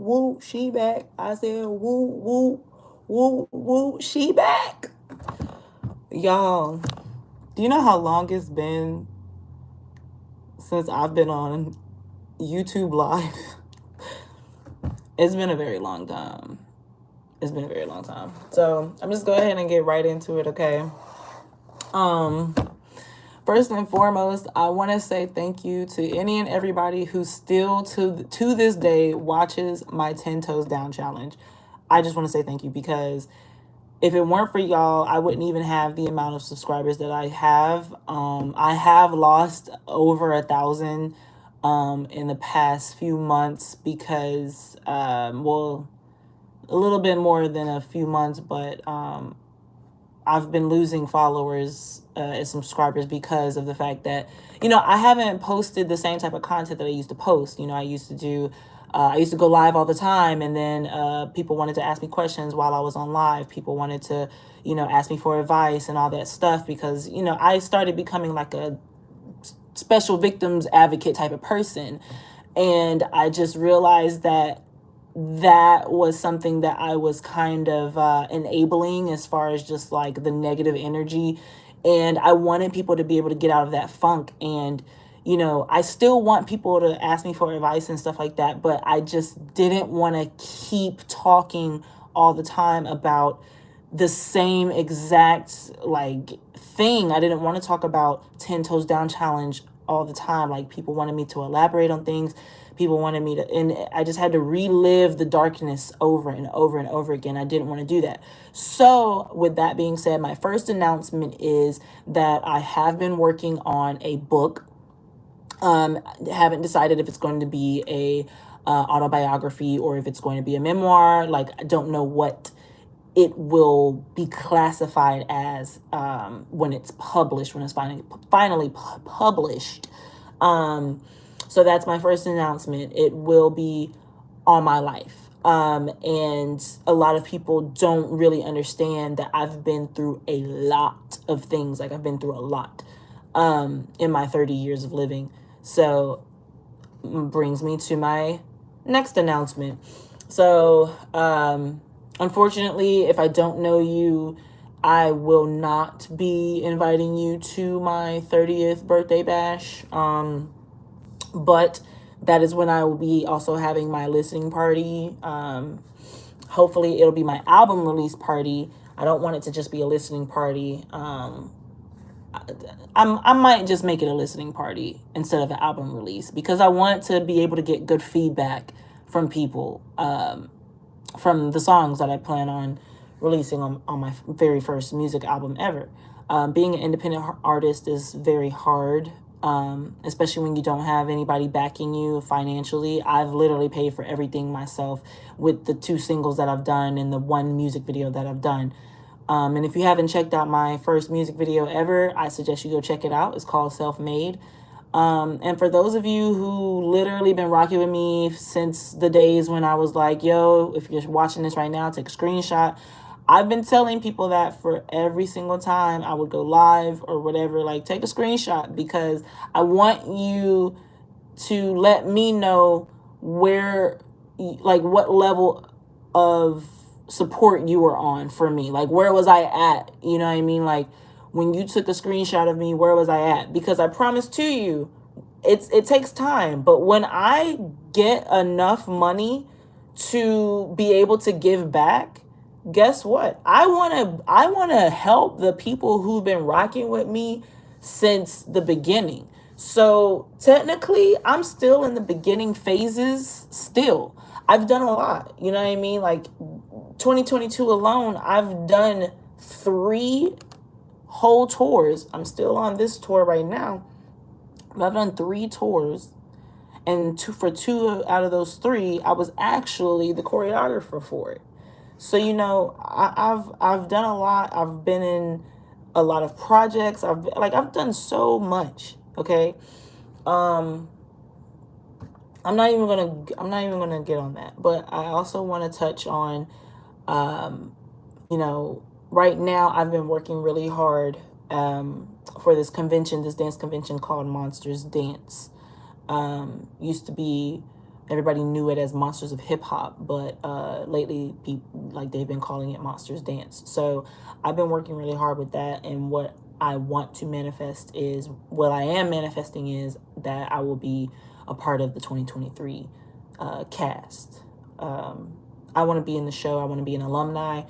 woo, she back. I said, woo, woo, woo, woo, she back. Y'all, do you know how long it's been since I've been on YouTube Live? It's been a very long time. It's been a very long time. So I'm just go ahead and get right into it, okay? First and foremost, I want to say thank you to any and everybody who still to this day watches my 10 Toes Down challenge. I just want to say thank you, because if it weren't for y'all, I wouldn't even have the amount of subscribers that I have. I have lost over 1,000 in the past few months because, well, a little bit more than a few months, but I've been losing followers and subscribers because of the fact that, I haven't posted the same type of content that I used to post. I used to go live all the time, and then people wanted to ask me questions while I was on live. People wanted to, ask me for advice and all that stuff because, I started becoming like a special victims advocate type of person. And I just realized that was something that I was kind of enabling, as far as just like the negative energy. And I wanted people to be able to get out of that funk. And, I still want people to ask me for advice and stuff like that, but I just didn't want to keep talking all the time about the same exact like thing. I didn't want to talk about 10 Toes Down challenge all the time. Like, people wanted me to elaborate on things. People wanted me to, and I just had to relive the darkness over and over and over again. I didn't want to do that. So with that being said, my first announcement is that I have been working on a book. Haven't decided if it's going to be a autobiography or if it's going to be a memoir. Like, I don't know what it will be classified as when it's published, when it's finally published. So that's my first announcement. It will be on my life. And a lot of people don't really understand that I've been through a lot of things. Like, I've been through a lot in my 30 years of living. So brings me to my next announcement. So unfortunately, if I don't know you, I will not be inviting you to my 30th birthday bash. But that is when I will be also having my listening party. Hopefully it'll be my album release party. I don't want it to just be a listening party. I might just make it a listening party instead of an album release, because I want to be able to get good feedback from people, from the songs that I plan on releasing on my very first music album ever. Being an independent artist is very hard, especially when you don't have anybody backing you financially. I've literally paid for everything myself with the 2 singles that I've done and the 1 music video that I've done. And if you haven't checked out my first music video ever, I suggest you go check it out. It's called Self-Made. And for those of you who literally been rocking with me since the days when I was like, yo, if you're watching this right now, take a screenshot. I've been telling people that for every single time I would go live or whatever, like, take a screenshot, because I want you to let me know where, like, what level of support you were on for me. Like, where was I at? You know what I mean? Like, when you took a screenshot of me, where was I at? Because I promise to you, it takes time. But when I get enough money to be able to give back, guess what? I want to help the people who've been rocking with me since the beginning. So technically, I'm still in the beginning phases still. I've done a lot, you know what I mean? Like, 2022 alone, I've done 3 whole tours. I'm still on this tour right now. I've done 3 tours, and for 2 out of those 3, I was actually the choreographer for it. So, I've done a lot. I've been in a lot of projects. I've done so much. Okay. I'm not even gonna get on that. But I also want to touch on, right now I've been working really hard for this dance convention called Monsters Dance. Used to be everybody knew it as Monsters of Hip Hop, but lately they've been calling it Monsters Dance. So I've been working really hard with that, and what I want to manifest is, what I am manifesting is that I will be a part of the 2023 cast. I want to be in the show. I want to be an alumni.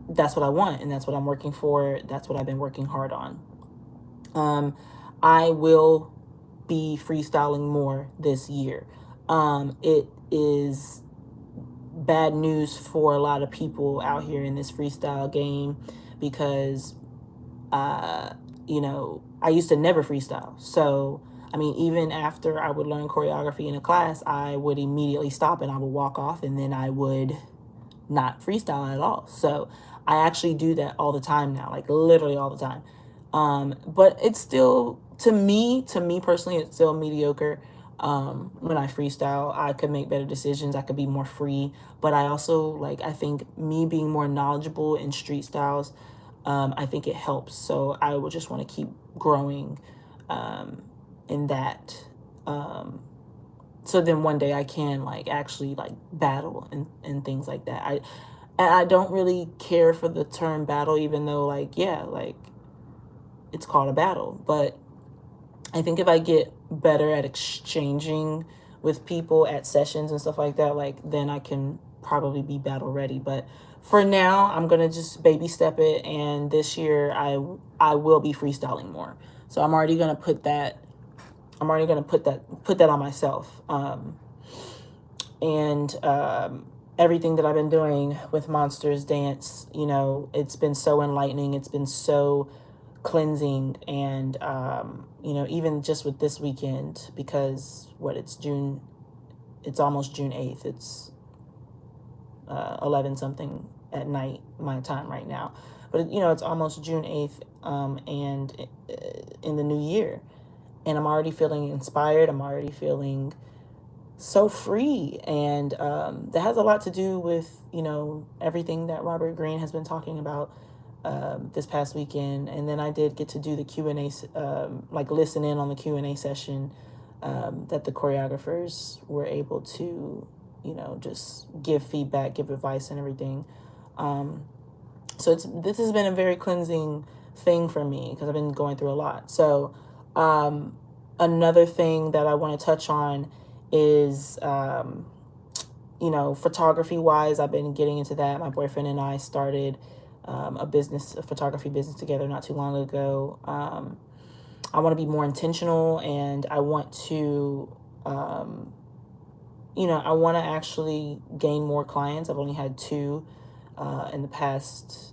That's what I want, and that's what I'm working for. That's what I've been working hard on. I will be freestyling more this year. It is bad news for a lot of people out here in this freestyle game, because you know, I used to never freestyle. So I mean, even after I would learn choreography in a class, I would immediately stop and I would walk off, and then I would not freestyle at all. So I actually do that all the time now, like literally all the time. But it's still, to me personally, it's still mediocre. When I freestyle, I could make better decisions. I could be more free, but I also, I think me being more knowledgeable in street styles, I think it helps. So I would just want to keep growing, in that. So then one day I can actually battle and things like that. I don't really care for the term battle, even though it's called a battle. But I think if I get better at exchanging with people at sessions and stuff like that, then I can probably be battle ready. But for now, I'm gonna just baby step it, and this year I will be freestyling more. So I'm already gonna put that on myself. Everything that I've been doing with Monsters Dance, it's been so enlightening. It's been so cleansing. And, even just with this weekend, because it's almost June 8th. It's 11 something at night, my time right now. But, it's almost June 8th, and in the new year. And I'm already feeling inspired. I'm already feeling so free. And that has a lot to do with, everything that Robert Greene has been talking about this past weekend. And then I did get to do the Q&A, listen in on the Q&A session that the choreographers were able to, just give feedback, give advice and everything. So this has been a very cleansing thing for me, because I've been going through a lot. So another thing that I want to touch on is, photography wise, I've been getting into that. My boyfriend and I started a photography business together not too long ago. I want to be more intentional, and I want to, I want to actually gain more clients. I've only had 2 in the past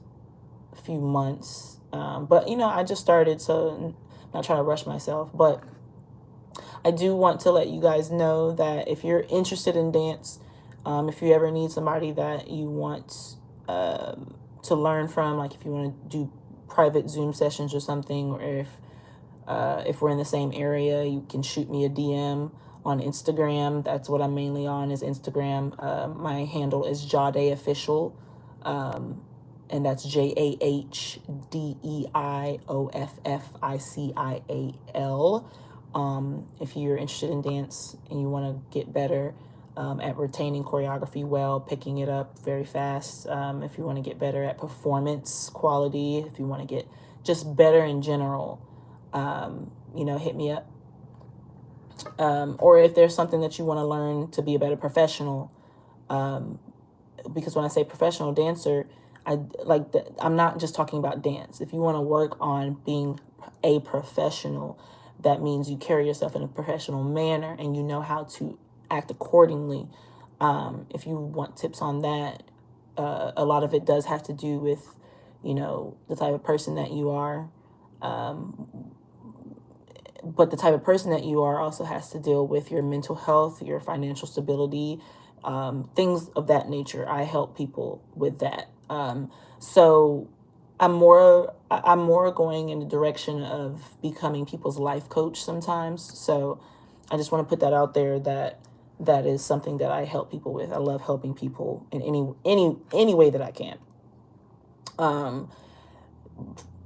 few months. But, I just started, so I'm not trying to rush myself. But I do want to let you guys know that if you're interested in dance, if you ever need somebody that you want to learn from, if you want to do private Zoom sessions or something, or if we're in the same area, you can shoot me a DM on Instagram. That's what I'm mainly on, is Instagram. My handle is Jahday Official, and that's JAHDEIOFFICIAL. If you're interested in dance and you want to get better at retaining choreography well, picking it up very fast, if you want to get better at performance quality, if you want to get just better in general, hit me up. Or if there's something that you want to learn to be a better professional, because when I say professional dancer, I'm not just talking about dance. If you want to work on being a professional, that means you carry yourself in a professional manner and you know how to act accordingly. If you want tips on that, a lot of it does have to do with, the type of person that you are. But the type of person that you are also has to deal with your mental health, your financial stability, things of that nature. I help people with that. So I'm more going in the direction of becoming people's life coach sometimes. So I just want to put that out there, that is something that I help people with. I love helping people in any way that I can.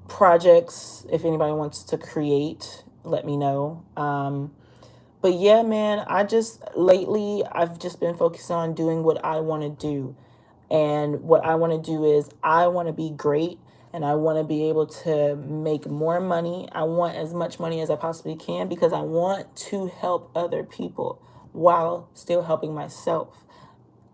Projects, if anybody wants to create, let me know. But yeah, man, lately, I've just been focusing on doing what I want to do. And what I want to do is I want to be great, and I want to be able to make more money. I want as much money as I possibly can because I want to help other people while still helping myself.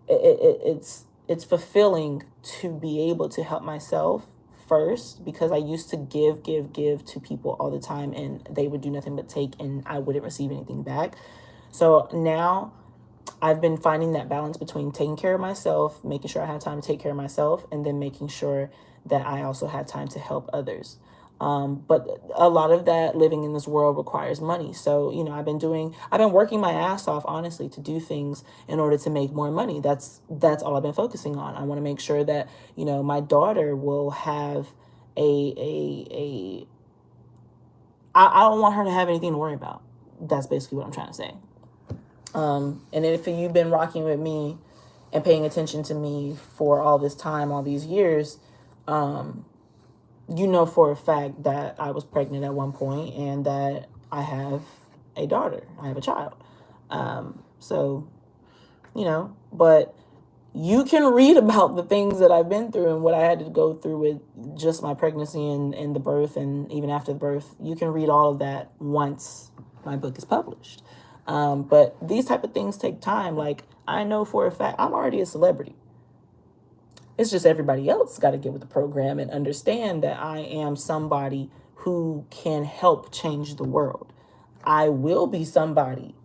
It's fulfilling to be able to help myself first, because I used to give to people all the time, and they would do nothing but take, and I wouldn't receive anything back. So now I've been finding that balance between taking care of myself, making sure I have time to take care of myself, and then making sure that I also have time to help others. But a lot of that living in this world requires money. So, I've been working my ass off, honestly, to do things in order to make more money. That's all I've been focusing on. I want to make sure that, my daughter will have a I don't want her to have anything to worry about. That's basically what I'm trying to say. And if you've been rocking with me and paying attention to me for all this time, all these years, you know for a fact that I was pregnant at one point and that I have a daughter. I have a child. So, but you can read about the things that I've been through and what I had to go through with just my pregnancy and the birth, and even after the birth. You can read all of that once my book is published. But these type of things take time. Like, I know for a fact I'm already a celebrity. It's just everybody else got to get with the program and understand that I am somebody who can help change the world. I will be somebody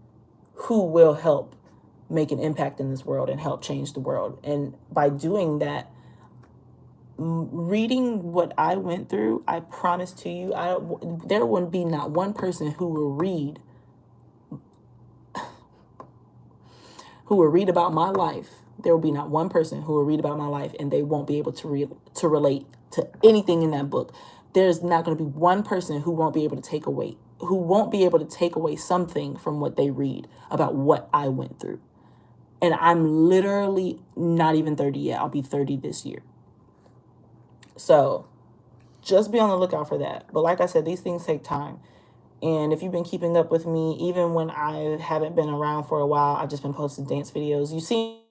who will help make an impact in this world and help change the world. And by doing that, reading what I went through, I promise to you, there wouldn't be not one person who will read about my life. There will be not one person who will read about my life and they won't be able to relate to anything in that book. There's not going to be one person who won't be able to take away something from what they read about what I went through. And I'm literally not even 30 yet. I'll be 30 this year. So just be on the lookout for that. But like I said, these things take time. And if you've been keeping up with me, even when I haven't been around for a while, I've just been posting dance videos. You see